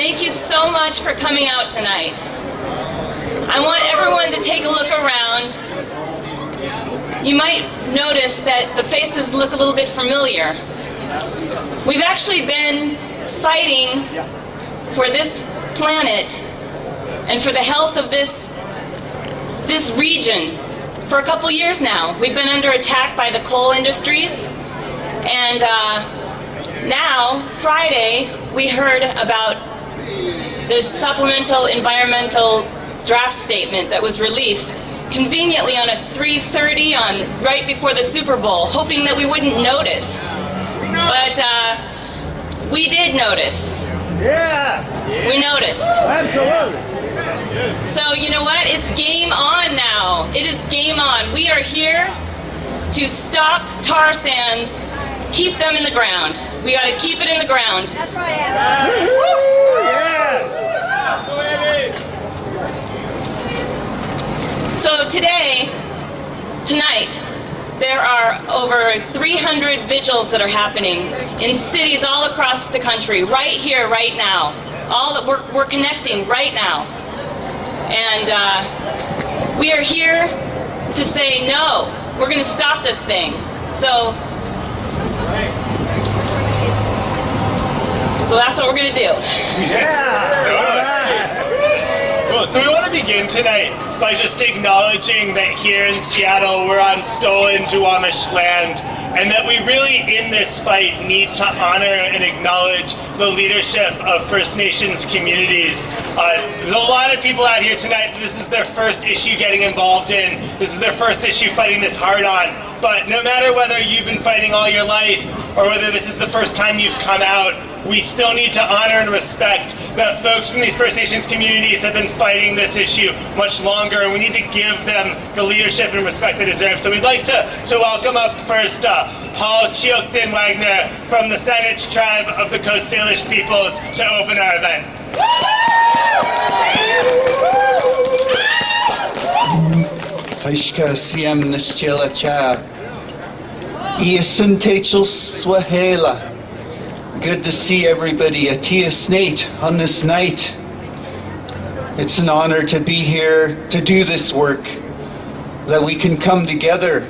Thank you so much for coming out tonight. I want everyone to take a look around. You might notice that the faces look a little bit familiar. We've actually been fighting for this planet and for the health of this region for a couple years now. We've been under attack by the coal industries, and now, Friday, we heard about this supplemental environmental draft statement that was released conveniently on a 3:30 right before the Super Bowl, hoping that we wouldn't notice. But we did notice. Yes! We noticed. Absolutely. So you know what? It's game on now. It is game on. We are here to stop tar sands, keep them in the ground. We got to keep it in the ground. That's right, Anna. So tonight, there are over 300 vigils that are happening in cities all across the country, right here, right now. All that we're connecting right now. And we are here to say no. We're going to stop this thing. So that's what we're going to do. Cool. So we want to begin tonight by just acknowledging that here in Seattle we're on stolen Duwamish land, and that we really in this fight need to honor and acknowledge the leadership of First Nations communities. There's a lot of people out here tonight, this is their first issue getting involved in, this is their first issue fighting this hard on, but no matter whether you've been fighting all your life or whether this is the first time you've come out, we still need to honor and respect that folks from these First Nations communities have been fighting this issue much longer, and we need to give them the leadership and respect they deserve. So we'd like to welcome up first Paul Chioktin Wagner from the Saanich tribe of the Coast Salish peoples to open our event. Haishka Siem Nistela Cha. Iasin Tachel Swahela. Good to see everybody at Nate on this night. It's an honor to be here to do this work, that we can come together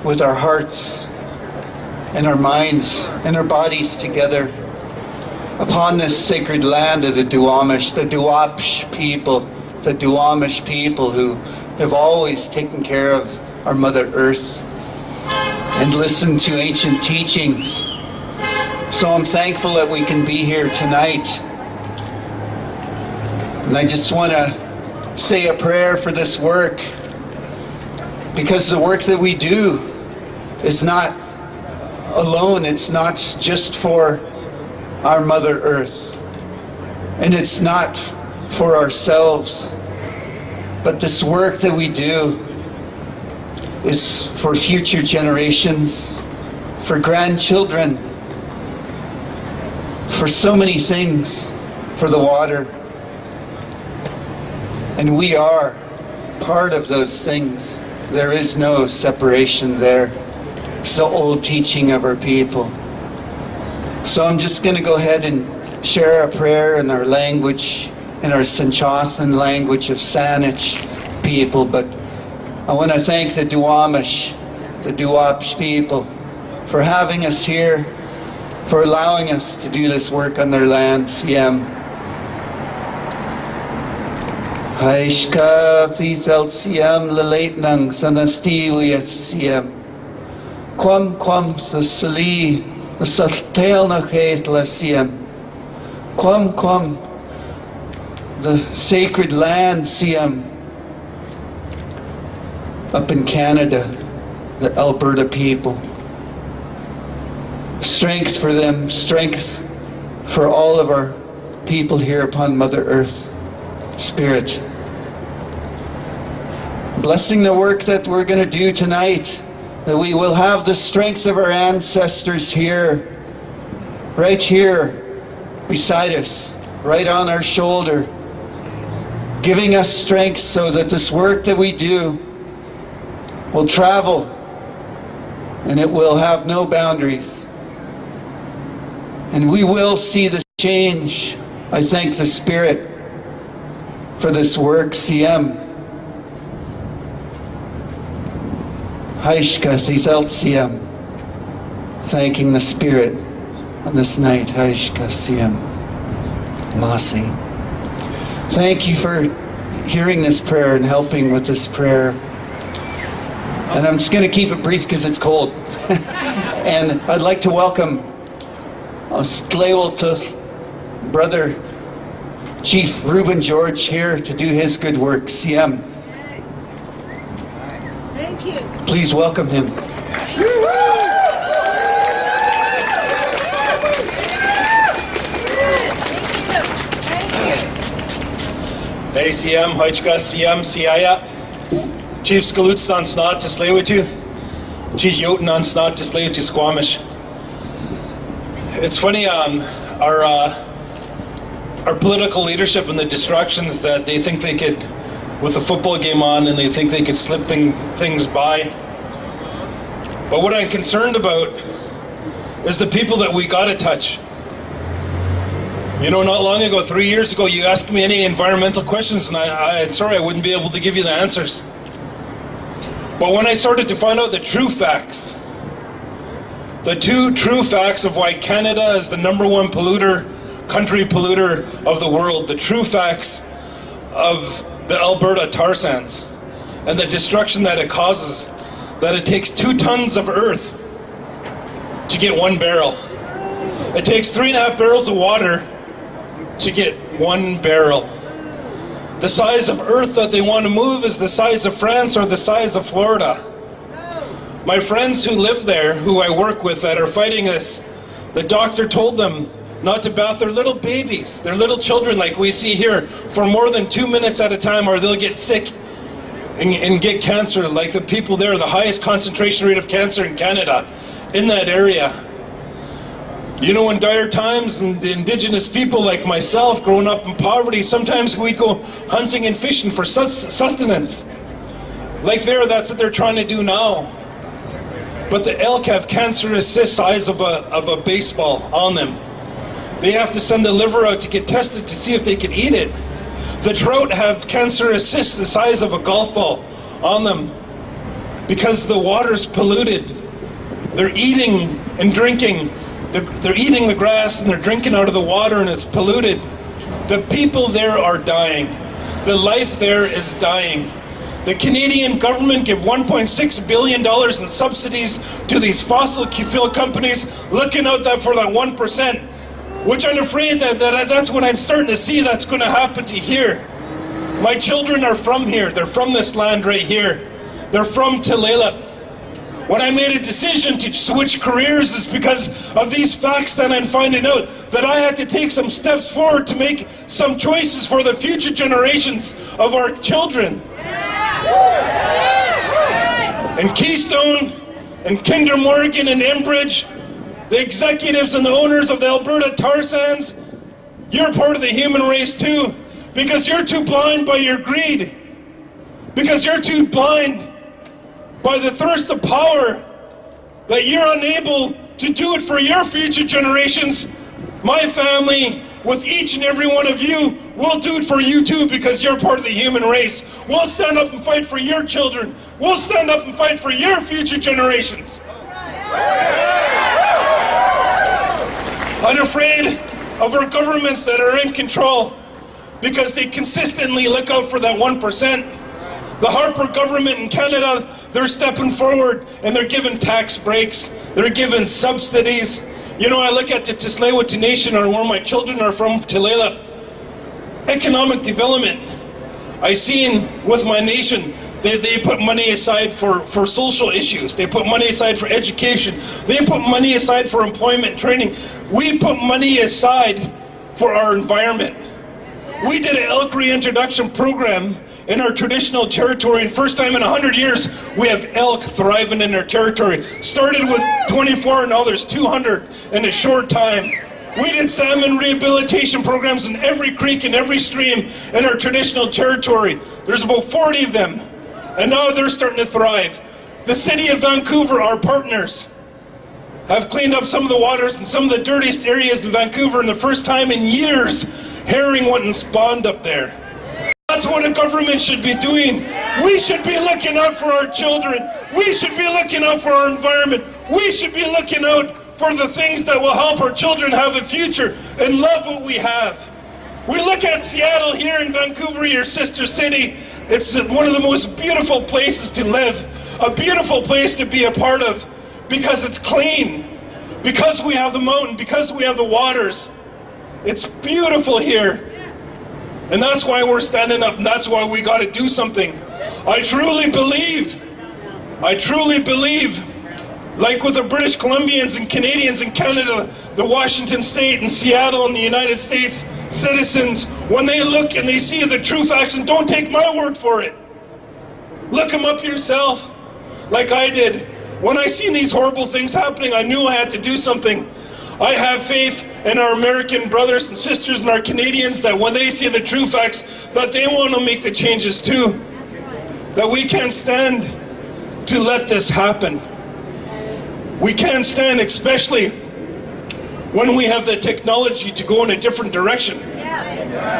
with our hearts and our minds and our bodies together upon this sacred land of the Duwamish, the Duwapsh people who have always taken care of our Mother Earth and listened to ancient teachings. So I'm thankful that we can be here tonight. And I just want to say a prayer for this work, because the work that we do is not alone. It's not just for our Mother Earth, and it's not for ourselves, but this work that we do is for future generations, for grandchildren, for so many things, for the water. And we are part of those things. There is no separation there. It's the old teaching of our people. So I'm just going to go ahead and share a prayer in our language, in our Sanchothan language of Saanich people. But I want to thank the Duwamish, the Duwapsh people, for having us here, for allowing us to do this work on their land, Siem. Haishka thithel Siem lelate nang sanastiwiyat Siem. Kwam the sali, the saltail na chait la Siem. Kwam the sacred land, Siem. Up in Canada, the Alberta people. Strength for them, strength for all of our people here upon Mother Earth. Spirit. Blessing the work that we're going to do tonight, that we will have the strength of our ancestors here, right here beside us, right on our shoulder, giving us strength so that this work that we do will travel and it will have no boundaries. And we will see the change I thank the Spirit for this work, CM. Haishka Thizelt CM. Thanking the Spirit on this night. Haishka CM. Masi. Thank you for hearing this prayer and helping with this prayer. And I'm just going to keep it brief because it's cold. And I'd like to welcome Brother Chief Reuben George here to do his good work, CM. Thank you. Please welcome him. Hey CM, Hojka CM, Siaya. Chief Skalutstan Snot to Slawitu. Chief Jotunan Snot to Slawitu Squamish. It's funny, our political leadership and the distractions that they think they could, with the football game on, and they think they could slip things by. But what I'm concerned about is the people that we gotta touch. You know, not long ago, 3 years ago, you asked me any environmental questions, and I'm sorry, I wouldn't be able to give you the answers. But when I started to find out the true facts, the two true facts of why Canada is the #1 country polluter of the world, the true facts of the Alberta tar sands and the destruction that it causes, that it takes 2 tons of earth to get 1 barrel. It takes 3.5 barrels of water to get 1 barrel. The size of earth that they want to move is the size of France or the size of Florida. My friends who live there, who I work with that are fighting this, the doctor told them not to bath their little babies, their little children like we see here, for more than 2 minutes at a time, or they'll get sick and get cancer. Like the people there, the highest concentration rate of cancer in Canada, in that area. You know, in dire times, and the indigenous people like myself, growing up in poverty, sometimes we'd go hunting and fishing for sustenance. Like there, that's what they're trying to do now. But the elk have cancerous cyst size of a baseball on them. They have to send the liver out to get tested to see if they can eat it. The trout have cancerous cysts the size of a golf ball on them because the water's polluted. They're eating and drinking. They're eating the grass and they're drinking out of the water, and it's polluted. The people there are dying. The life there is dying. The Canadian government give $1.6 billion in subsidies to these fossil fuel companies, looking out for that 1%, which I'm afraid that's what I'm starting to see that's going to happen to here. My children are from here. They're from this land right here. They're from Tulalip. When I made a decision to switch careers is because of these facts that I'm finding out, that I had to take some steps forward to make some choices for the future generations of our children. And Keystone and Kinder Morgan and Enbridge, the executives and the owners of the Alberta tar sands, you're part of the human race too, because you're too blind by your greed, because you're too blind by the thirst of power, that you're unable to do it for your future generations. My family, with each and every one of you, will do it for you too, because you're part of the human race. We'll stand up and fight for your children. We'll stand up and fight for your future generations. I'm afraid of our governments that are in control, because they consistently look out for that 1%. The Harper government in Canada, they're stepping forward and they're giving tax breaks, they're giving subsidies. You know, I look at the Tsleil-Waututh Nation, or where my children are from, Tulalip. Economic development. I seen with my nation, they put money aside for social issues. They put money aside for education. They put money aside for employment training. We put money aside for our environment. We did an elk reintroduction program in our traditional territory, and first time in 100 years, we have elk thriving in our territory. Started with 24, and now there's 200 in a short time. We did salmon rehabilitation programs in every creek and every stream in our traditional territory. There's about 40 of them, and now they're starting to thrive. The city of Vancouver, our partners, have cleaned up some of the waters in some of the dirtiest areas in Vancouver, and the first time in years, herring went and spawned up there. That's what a government should be doing. We should be looking out for our children. We should be looking out for our environment. We should be looking out for the things that will help our children have a future and love what we have. We look at Seattle here in Vancouver, your sister city. It's one of the most beautiful places to live, a beautiful place to be a part of, because it's clean, because we have the mountain, because we have the waters. It's beautiful here. And that's why we're standing up, and that's why we got to do something. I truly believe, like with the British Columbians and Canadians in Canada, the Washington State and Seattle and the United States citizens, when they look and they see the true facts, and don't take my word for it. Look them up yourself, like I did. When I seen these horrible things happening, I knew I had to do something. I have faith in our American brothers and sisters and our Canadians that when they see the true facts, that they want to make the changes too. That we can't stand to let this happen. We can't stand, especially when we have the technology to go in a different direction.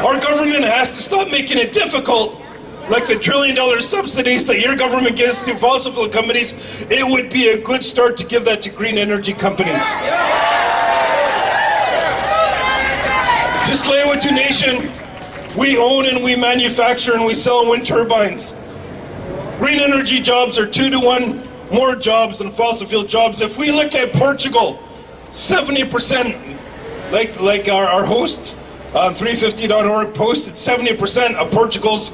Our government has to stop making it difficult, like the $1 trillion subsidies that your government gives to fossil fuel companies. It would be a good start to give that to green energy companies. To Tsleil-Waututh Nation, we own and we manufacture and we sell wind turbines. Green energy jobs are 2 to 1 more jobs than fossil fuel jobs. If we look at Portugal, 70%, like our host on 350.org posted, 70% of Portugal's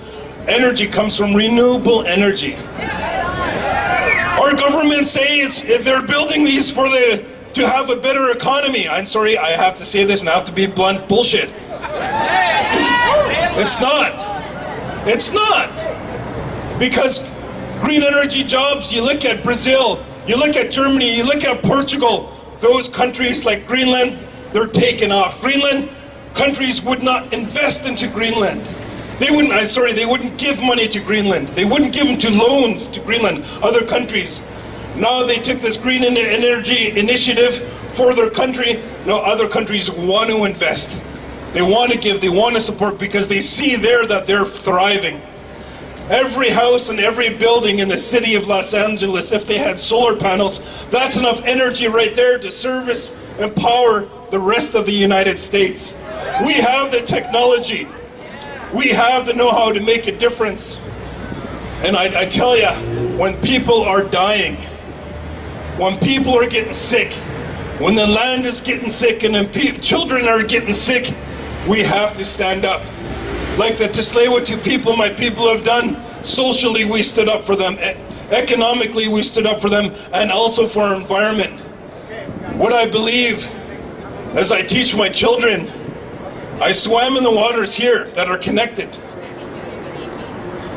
energy comes from renewable energy. Our government say they're building these to have a better economy. I'm sorry, I have to say this and I have to be blunt, bullshit. It's not. It's not. Because green energy jobs, you look at Brazil, you look at Germany, you look at Portugal, those countries like Greenland, they're taken off. Greenland countries would not invest into Greenland. They wouldn't give money to Greenland. They wouldn't give them to loans to Greenland, other countries. Now they took this green energy initiative for their country. Now other countries want to invest. They want to give, they want to support, because they see there that they're thriving. Every house and every building in the city of Los Angeles, if they had solar panels, that's enough energy right there to service and power the rest of the United States. We have the technology. We have the know-how to make a difference. And I tell you, when people are dying, when people are getting sick, when the land is getting sick and then children are getting sick, we have to stand up. Like the Tsleil-Waututh people, my people have done. Socially, we stood up for them. Economically, we stood up for them, and also for our environment. What I believe, as I teach my children, I swam in the waters here that are connected.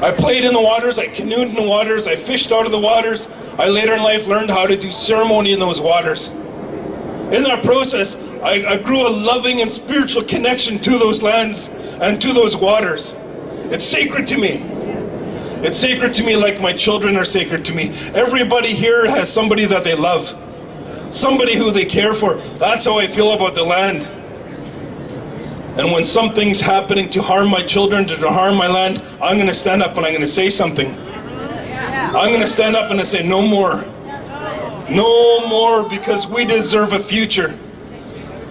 I played in the waters, I canoed in the waters, I fished out of the waters. I later in life learned how to do ceremony in those waters. In that process, I grew a loving and spiritual connection to those lands and to those waters. It's sacred to me. It's sacred to me like my children are sacred to me. Everybody here has somebody that they love. Somebody who they care for. That's how I feel about the land. And when something's happening to harm my children, to harm my land, I'm going to stand up and I'm going to say something. I'm going to stand up and say no more. No more, because we deserve a future.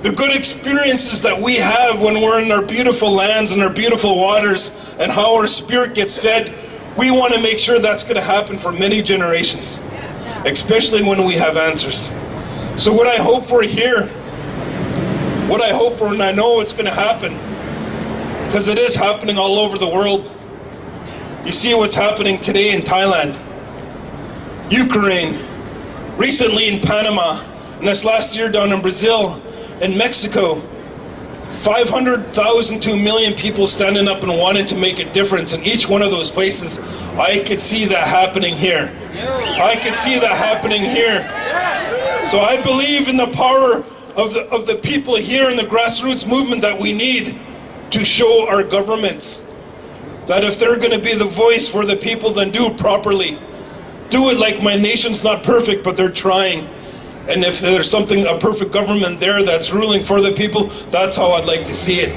The good experiences that we have when we're in our beautiful lands and our beautiful waters and how our spirit gets fed, we want to make sure that's going to happen for many generations, especially when we have answers. So what I hope for here, what I hope for, and I know it's going to happen, because it is happening all over the world. You see what's happening today in Thailand, Ukraine, recently in Panama, and this last year down in Brazil, in Mexico. 500,000 to 1 million people standing up and wanting to make a difference in each one of those places. I could see that happening here. I could see that happening here. So I believe in the power of the people here in the grassroots movement that we need to show our governments that if they're going to be the voice for the people, then do it properly. Do it like my nation's not perfect, but they're trying. And if there's a perfect government there that's ruling for the people, that's how I'd like to see it.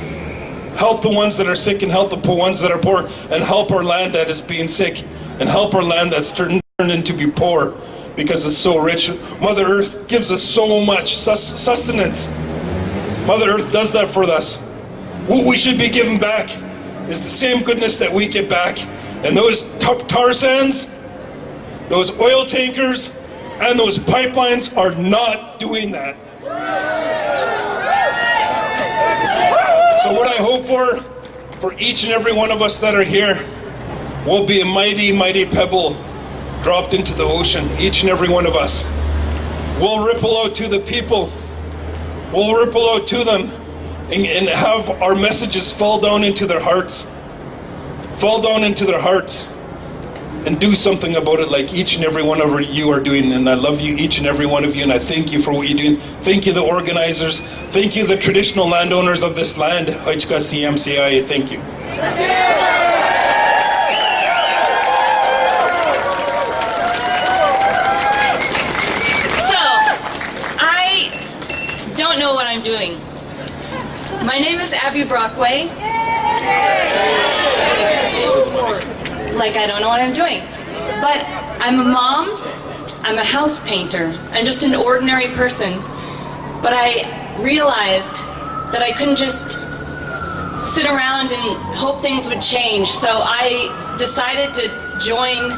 Help the ones that are sick and help the ones that are poor, and help our land that is being sick, and help our land that's turned into be poor because it's so rich. Mother Earth gives us so much sustenance. Mother Earth does that for us. What we should be giving back is the same goodness that we get back. And those tar sands, those oil tankers, and those pipelines are not doing that. So what I hope for each and every one of us that are here, will be a mighty, mighty pebble dropped into the ocean. Each and every one of us. We'll ripple out to the people. We'll ripple out to them and have our messages fall down into their hearts. Fall down into their hearts and do something about it like each and every one of you are doing. And I love you, each and every one of you, and I thank you for what you're doing. Thank you, the organizers. Thank you, the traditional landowners of this land. HCMCI, thank you. Don't know what I'm doing. My name is Abby Brockway. Like, I don't know what I'm doing. But I'm a mom, I'm a house painter, I'm just an ordinary person. But I realized that I couldn't just sit around and hope things would change. So I decided to join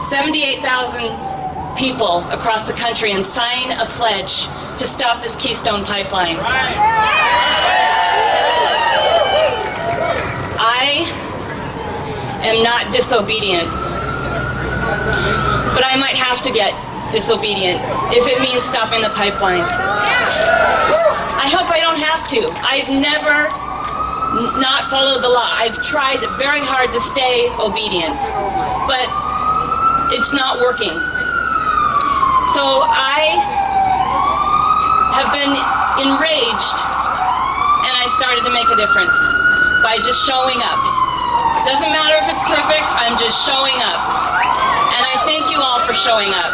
78,000 people across the country and sign a pledge to stop this Keystone Pipeline. I am not disobedient, but I might have to get disobedient if it means stopping the pipeline. I hope I don't have to. I've never not followed the law. I've tried very hard to stay obedient, but it's not working. So I have been enraged, and I started to make a difference by just showing up. Doesn't matter if it's perfect, I'm just showing up. And I thank you all for showing up.